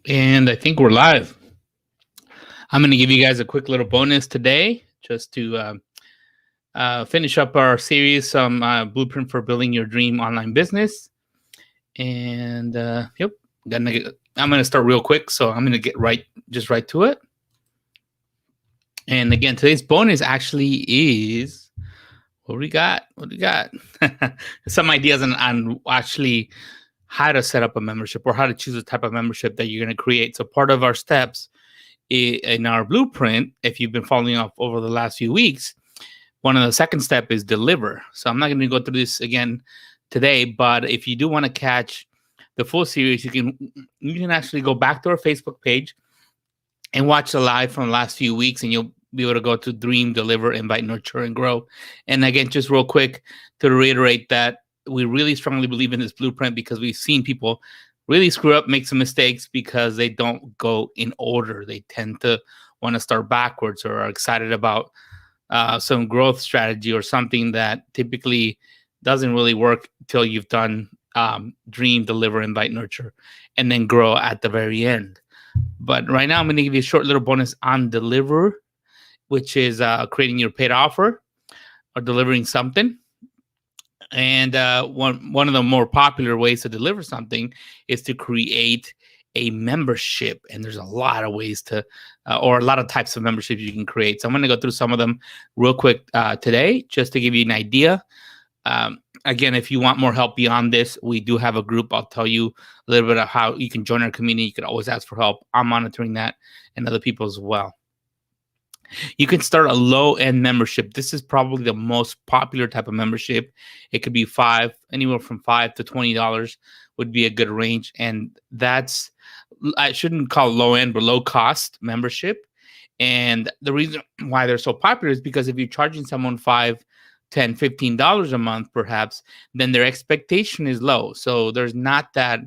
And I think we're live. I'm going to give you guys a quick little bonus today just to finish up our series, some blueprint for building your dream online business. And yep, I'm going to start real quick. So I'm going to get right to it. And again, today's bonus actually is what we got. Some ideas on actually how to set up a membership or how to choose a type of membership that you're going to create. So part of our steps in our blueprint, if you've been following up over the last few weeks, one of the second step is deliver. So I'm not going to go through this again today, but if you do want to catch the full series, you can actually go back to our Facebook page and watch the live from the last few weeks, and you'll be able to go to Dream, Deliver, Invite, Nurture, and Grow. And again, just real quick to reiterate that we really strongly believe in this blueprint because we've seen people really screw up, make some mistakes because they don't go in order. They tend to want to start backwards or are excited about some growth strategy or something that typically doesn't really work till you've done Dream, Deliver, Invite, Nurture, and then Grow at the very end. But right now, I'm going to give you a short little bonus on Deliver, which is creating your paid offer or delivering something. And one of the more popular ways to deliver something is to create a membership. And there's a lot of ways to, or a lot of types of memberships you can create. So I'm going to go through some of them real quick today, just to give you an idea. Again, if you want more help beyond this, we do have a group. I'll tell you a little bit of how you can join our community. You can always ask for help. I'm monitoring that and other people as well. You can start a low-end membership. This is probably the most popular type of membership. It could be anywhere from $5 to $20 would be a good range. And that's, I shouldn't call it low-end, but low-cost membership. And the reason why they're so popular is because if you're charging someone $5, $10, $15 a month, perhaps, then their expectation is low. So there's not that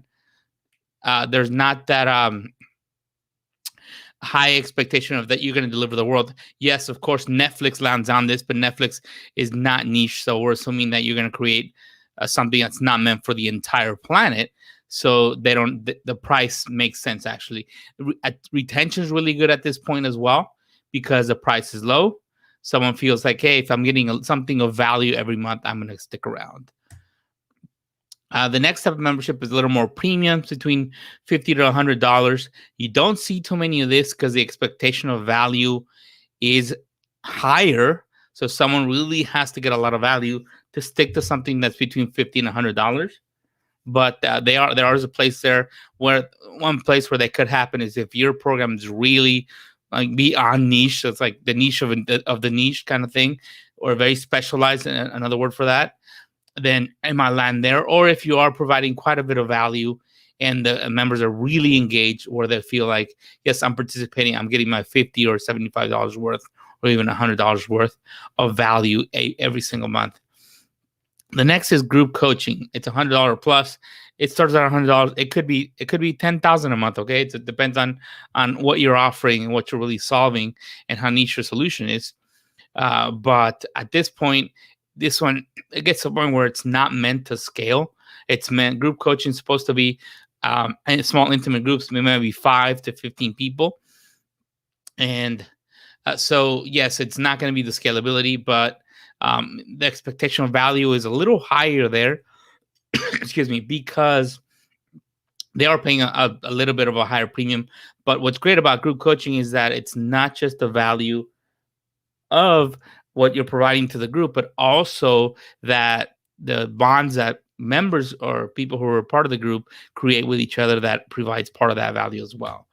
high expectation of that you're going to deliver the world. Yes, of course, Netflix lands on this, but Netflix is not niche. So we're assuming that you're going to create something that's not meant for the entire planet. So the price makes sense, actually. Retention is really good at this point as well because the price is low. Someone feels like, hey, if I'm getting something of value every month, I'm going to stick around. The next type of membership is a little more premium, between $50 to $100. You don't see too many of this because the expectation of value is higher. So someone really has to get a lot of value to stick to something that's between $50 and $100. But there is a place there where one place where that could happen is if your program is really beyond niche. So it's like the niche of the niche kind of thing, or very specialized, another word for that. Then it might land there. Or if you are providing quite a bit of value and the members are really engaged, or they feel like, yes, I'm participating, I'm getting my $50 or $75 worth or even $100 worth of value every single month. The next is group coaching. It's $100 plus. It starts at $100. It could be $10,000 a month. Okay, it depends on what you're offering and what you're really solving and how niche your solution is. But at this point, this one, it gets to a point where it's not meant to scale. It's meant, group coaching is supposed to be in small, intimate groups, maybe 5 to 15 people. And so, yes, it's not going to be the scalability, but the expectation of value is a little higher there, excuse me, because they are paying a little bit of a higher premium. But what's great about group coaching is that it's not just the value of what you're providing to the group, but also that the bonds that members or people who are part of the group create with each other that provides part of that value as well.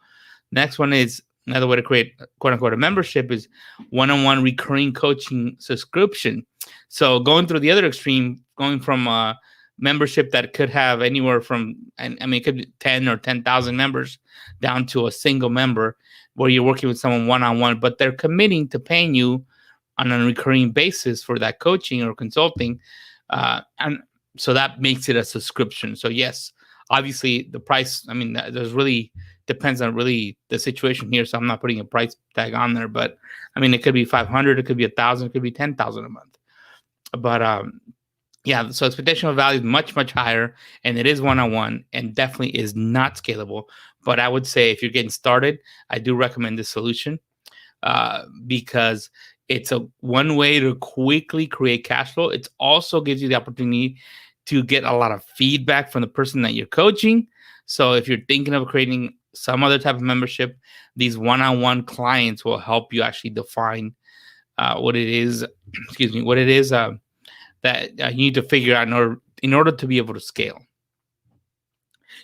Next one is another way to create, quote unquote, a membership is one-on-one recurring coaching subscription. So going through the other extreme, going from a membership that could have anywhere from, it could be 10 or 10,000 members down to a single member where you're working with someone one-on-one, but they're committing to paying you on a recurring basis for that coaching or consulting. And so that makes it a subscription. So yes, obviously the price, there's really depends on really the situation here. So I'm not putting a price tag on there, but it could be 500, it could be 1,000, it could be 10,000 a month. But Yeah, so expectational value is much, much higher, and it is one-on-one and definitely is not scalable. But I would say if you're getting started, I do recommend this solution because it's a one way to quickly create cash flow. It also gives you the opportunity to get a lot of feedback from the person that you're coaching. So if you're thinking of creating some other type of membership, these one-on-one clients will help you actually define what it is. Excuse me, what it is that you need to figure out in order to be able to scale.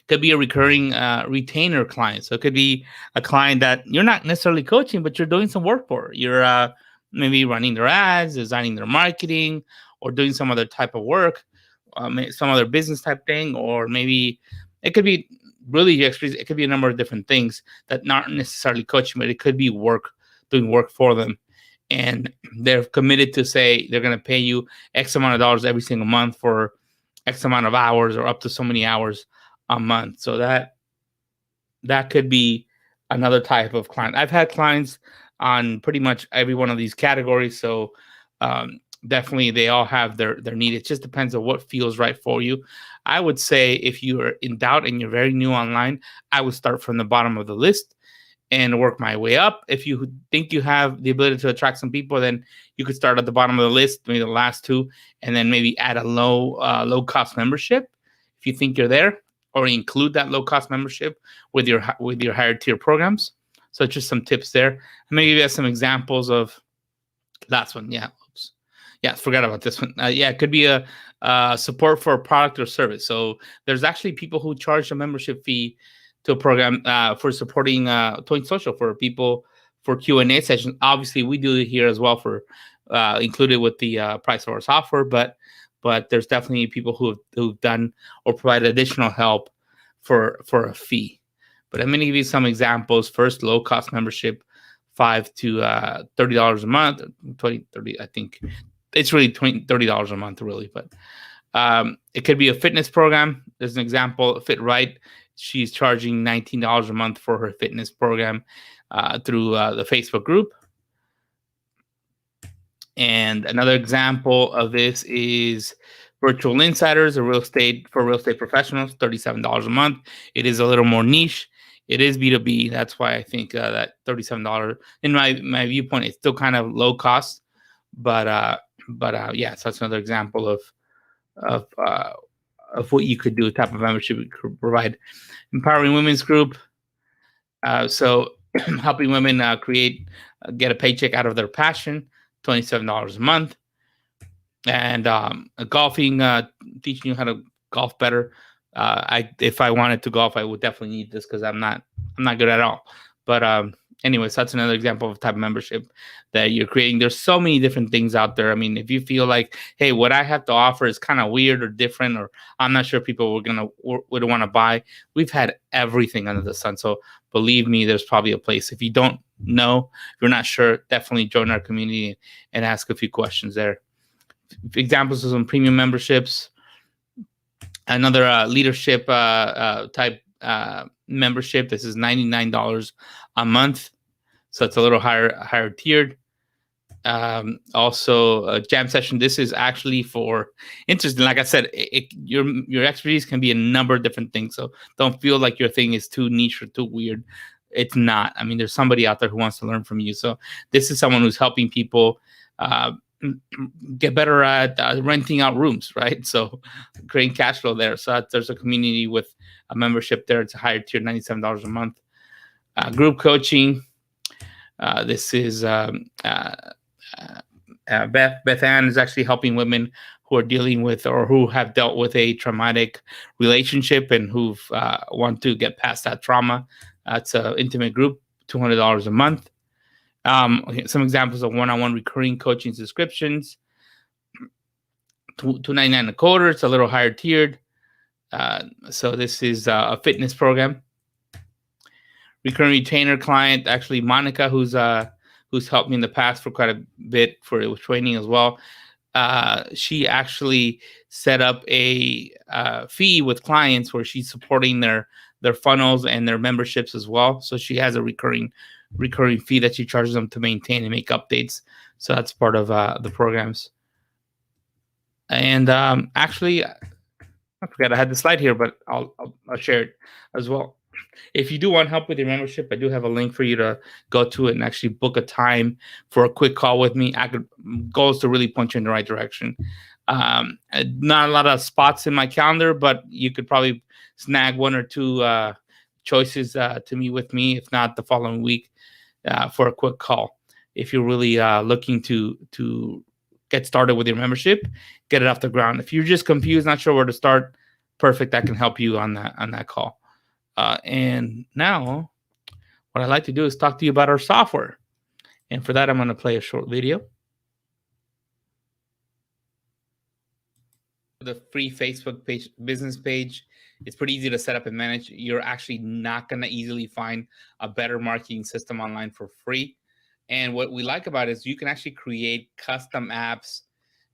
Could be a recurring retainer client. So it could be a client that you're not necessarily coaching, but you're doing some work for. You're maybe running their ads, designing their marketing, or doing some other type of work, some other business type thing, or maybe it could be really your experience. It could be a number of different things that not necessarily coaching, but it could be work, doing work for them. And they're committed to say they're going to pay you X amount of dollars every single month for X amount of hours or up to so many hours a month. So that could be another type of client. I've had clients on pretty much every one of these categories. So definitely they all have their need. It just depends on what feels right for you. I would say if you are in doubt and you're very new online, I would start from the bottom of the list and work my way up. If you think you have the ability to attract some people, then you could start at the bottom of the list, maybe the last two, and then maybe add a low cost membership if you think you're there, or include that low cost membership with your higher tier programs. So just some tips there. I'm gonna give you some examples of last one. Yeah, oops. Yeah, forgot about this one. Yeah, it could be a support for a product or service. So there's actually people who charge a membership fee to a program for supporting Toy Social for people for Q&A sessions. Obviously, we do it here as well for included with the price of our software, but there's definitely people who've done or provided additional help for a fee. But I'm going to give you some examples. First, low cost membership, $5 to $30 a month, 20, 30. I think it's really $30 a month, really. But it could be a fitness program. There's an example, Fit Right. She's charging $19 a month for her fitness program through the Facebook group. And another example of this is Virtual Insiders, real estate professionals, $37 a month. It is a little more niche. It is B2B. That's why I think that $37, in my viewpoint, it's still kind of low cost. But yeah, so that's another example of what you could do, type of membership you could provide. Empowering Women's Group. So helping women get a paycheck out of their passion, $27 a month. And golfing, teaching you how to golf better. If I wanted to golf, I would definitely need this because I'm not good at all. But anyways, that's another example of type of membership that you're creating. There's so many different things out there. I mean, if you feel like, hey, what I have to offer is kind of weird or different, or I'm not sure people would want to buy, we've had everything under the sun. So believe me, there's probably a place. If you don't know, if you're not sure, definitely join our community and ask a few questions there. Examples of some premium memberships. Another leadership type membership. This is $99 a month, so it's a little higher tiered. Also, a jam session. This is actually for interesting. Like I said, your expertise can be a number of different things. So don't feel like your thing is too niche or too weird. It's not. I mean, there's somebody out there who wants to learn from you. So this is someone who's helping people get better at renting out rooms, right? So creating cash flow there. So there's a community with a membership there. It's a higher tier, $97 a month. Group coaching. This is Beth Ann is actually helping women who are dealing with or who have dealt with a traumatic relationship and who want to get past that trauma. It's an intimate group, $200 a month. Some examples of one-on-one recurring coaching subscriptions. $299 a quarter. It's a little higher tiered. So this is a fitness program. Recurring retainer client, actually Monica, who's helped me in the past for quite a bit for training as well. She actually set up a fee with clients where she's supporting their funnels and their memberships as well. So she has a recurring fee that she charges them to maintain and make updates. So that's part of the programs. And actually, I forgot I had the slide here, but I'll share it as well. If you do want help with your membership, I do have a link for you to go to it and actually book a time for a quick call with me. I could goal is to really point you in the right direction. Not a lot of spots in my calendar, but you could probably snag one or two choices to meet with me, if not the following week, for a quick call. If you're really looking to get started with your membership, get it off the ground. If you're just confused, not sure where to start, perfect. I can help you on that call. And now, what I'd like to do is talk to you about our software. And for that, I'm going to play a short video. The free Facebook page, business page, it's pretty easy to set up and manage. You're actually not going to easily find a better marketing system online for free. And what we like about it is you can actually create custom apps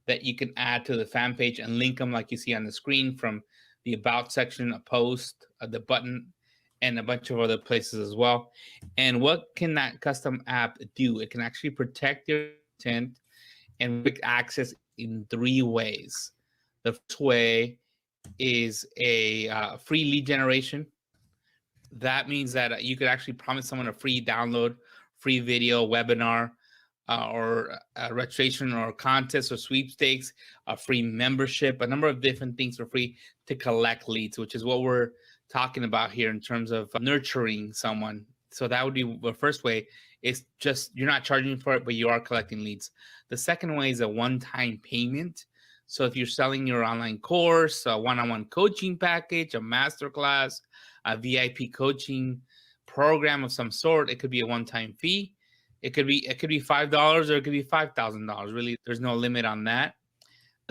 that you can add to the fan page and link them like you see on the screen from the about section, a post, the button, and a bunch of other places as well. And what can that custom app do? It can actually protect your content and quick access in 3 ways. The first way is a free lead generation. That means that you could actually promise someone a free download, free video, webinar, or registration or contest or sweepstakes, a free membership, a number of different things for free to collect leads, which is what we're talking about here in terms of nurturing someone. So that would be the first way. It's just you're not charging for it, but you are collecting leads. The second way is a one-time payment. So if you're selling your online course, a one-on-one coaching package, a masterclass, a VIP coaching program of some sort, it could be a one-time fee. It could be $5 or it could be $5,000. Really, there's no limit on that.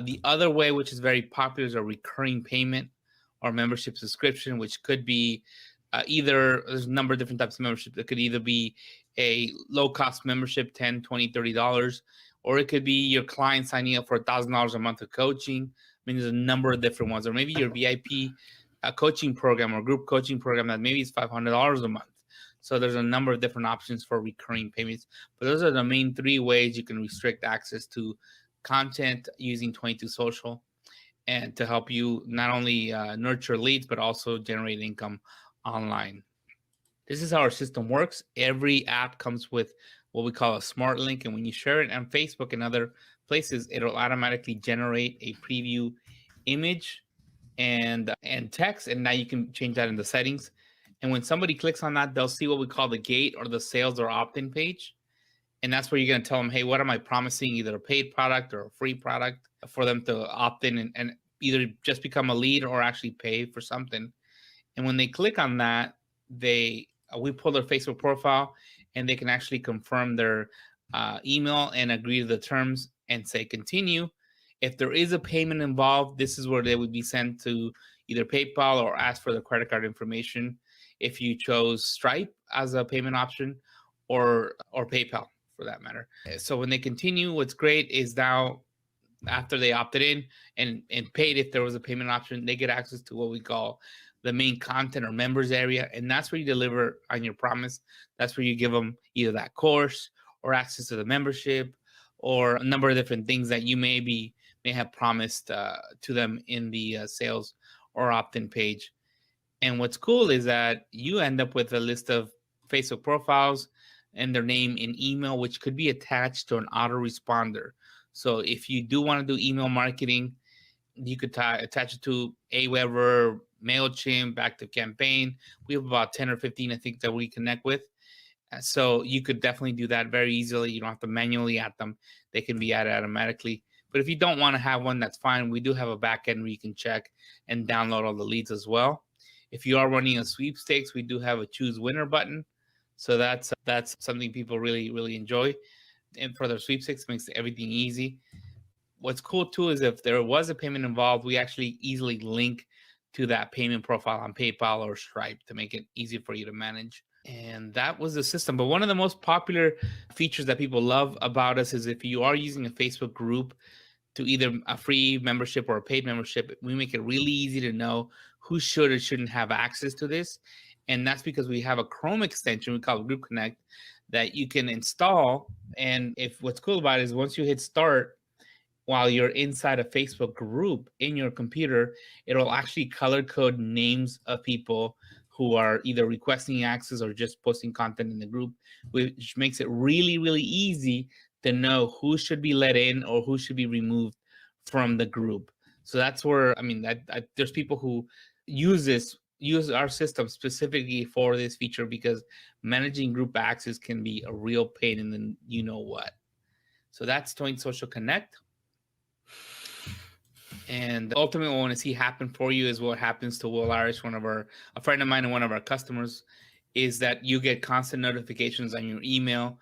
The other way, which is very popular, is a recurring payment or membership subscription, which could be either there's a number of different types of membership. It could either be a low-cost membership, $10, $20, $30, or it could be your client signing up for $1,000 a month of coaching. I mean, there's a number of different ones, or maybe your VIP coaching program or group coaching program that maybe it's $500 a month. So there's a number of different options for recurring payments, but those are the main 3 ways you can restrict access to content using 22 Social, and to help you not only nurture leads, but also generate income online. This is how our system works. Every app comes with what we call a smart link, and when you share it on Facebook and other places, it'll automatically generate a preview image and text, and now you can change that in the settings. And when somebody clicks on that, they'll see what we call the gate or the sales or opt-in page. And that's where you're going to tell them, hey, what am I promising? Either a paid product or a free product for them to opt in and either just become a lead or actually pay for something. And when they click on that, we pull their Facebook profile and they can actually confirm their email and agree to the terms and say continue. If there is a payment involved, this is where they would be sent to either PayPal or ask for the credit card information if you chose Stripe as a payment option, or PayPal for that matter. So when they continue, what's great is now after they opted in and paid, if there was a payment option, they get access to what we call the main content or members area. And that's where you deliver on your promise. That's where you give them either that course or access to the membership or a number of different things that you may have promised to them in the sales or opt-in page. And what's cool is that you end up with a list of Facebook profiles and their name and email, which could be attached to an autoresponder. So if you do want to do email marketing, you could attach it to Aweber, MailChimp, ActiveCampaign. We have about 10 or 15, I think, that we connect with. So you could definitely do that very easily. You don't have to manually add them. They can be added automatically. But if you don't want to have one, that's fine. We do have a backend where you can check and download all the leads as well. If you are running a sweepstakes, we do have a choose winner button. So that's something people really, really enjoy. And for their sweepstakes, makes everything easy. What's cool too is if there was a payment involved, we actually easily link to that payment profile on PayPal or Stripe to make it easy for you to manage. And that was the system. But one of the most popular features that people love about us is if you are using a Facebook group to either a free membership or a paid membership, we make it really easy to know who should or shouldn't have access to this. And that's because we have a Chrome extension we call Group Connect that you can install. And if what's cool about it is once you hit start, while you're inside a Facebook group in your computer, it'll actually color code names of people who are either requesting access or just posting content in the group, which makes it really, really easy to know who should be let in or who should be removed from the group. So that's where, I mean, there's people who use our system specifically for this feature, because managing group access can be a real pain in the you know what. So that's Toin Social Connect. And ultimately, what I want to see happen for you is what happens to Will Irish, a friend of mine and one of our customers, is that you get constant notifications on your email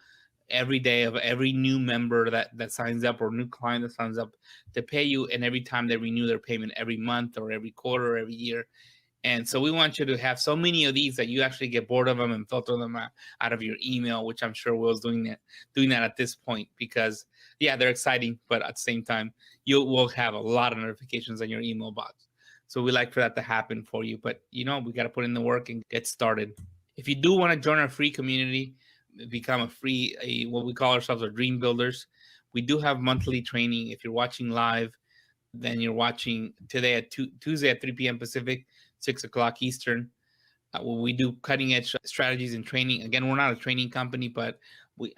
every day of every new member that signs up, or new client that signs up to pay you, and every time they renew their payment every month or every quarter or every year. And so we want you to have so many of these that you actually get bored of them and filter them out of your email, which I'm sure Will's doing that at this point, because yeah, they're exciting, but at the same time, you will have a lot of notifications on your email box. So we like for that to happen for you, but we got to put in the work and get started. If you do want to join our free community, become what we call ourselves our dream builders, we do have monthly training. If you're watching live, then you're watching today at Tuesday at 3 p.m. Pacific, 6 o'clock Eastern. We do cutting edge strategies and training. Again, we're not a training company, but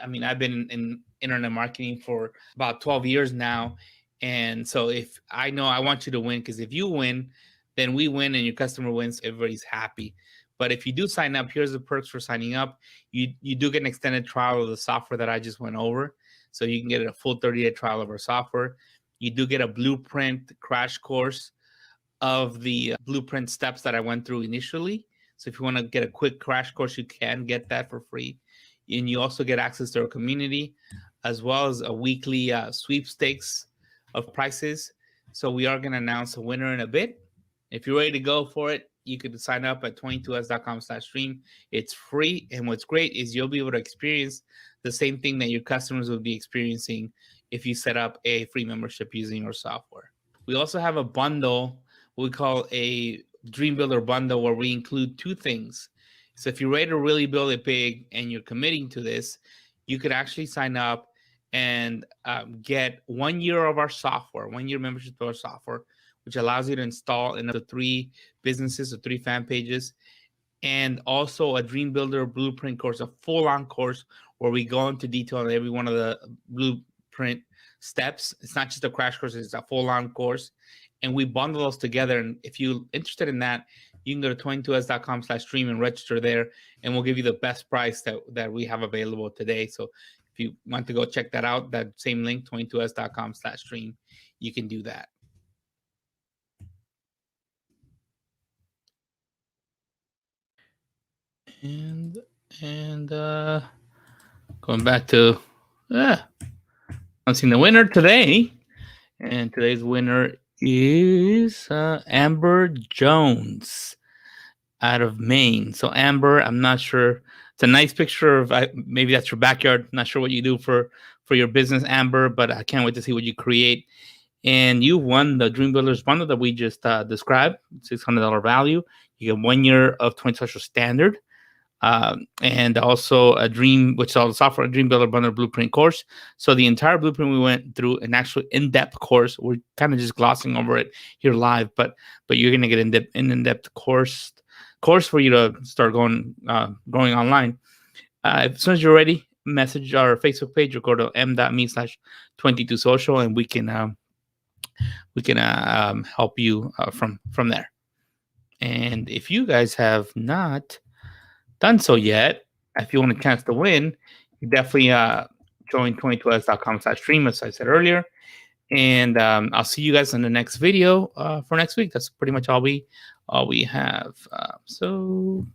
I've been in internet marketing for about 12 years now. And so if I know I want you to win, because if you win, then we win and your customer wins, everybody's happy. But if you do sign up, here's the perks for signing up. You do get an extended trial of the software that I just went over. So you can get a full 30-day trial of our software. You do get a blueprint crash course of the blueprint steps that I went through initially. So if you want to get a quick crash course, you can get that for free. And you also get access to our community, as well as a weekly sweepstakes of prizes. So we are going to announce a winner in a bit. If you're ready to go for it, you could sign up at 22s.com/stream. It's free. And what's great is you'll be able to experience the same thing that your customers will be experiencing if you set up a free membership using our software. We also have a bundle, what we call a Dream Builder bundle, where we include two things. So if you're ready to really build it big and you're committing to this, you could actually sign up and get 1 year of our software, 1 year membership to our software, which allows you to install in up to 3 businesses or 3 fan pages, and also a Dream Builder blueprint course, a full-on course where we go into detail on every one of the blueprint steps. It's not just a crash course, it's a full-on course. And we bundle those together. And if you're interested in that, you can go to 22s.com/stream and register there, and we'll give you the best price that we have available today. So if you want to go check that out, that same link, 22s.com/stream, you can do that. And going back to announcing the winner today. And today's winner is Amber Jones out of Maine. So Amber, I'm not sure. It's a nice picture of maybe that's your backyard. Not sure what you do for your business, Amber, but I can't wait to see what you create. And you won the Dream Builders bundle that we just described, $600 value. You get 1 year of 20 Social Standard. And also a Dream, which is all the software, Dream Builder Bundle Blueprint course. So the entire blueprint, we went through an actual in-depth course. We're kind of just glossing over it here live, but you're going to get an in-depth course for you to start going online. As soon as you're ready, message our Facebook page or go to m.me/22social, and we can help you from there. And if you guys have not done so yet, if you want a chance to win, you definitely join 22s.com/stream, as I said earlier. And I'll see you guys in the next video for next week. That's pretty much all we have. So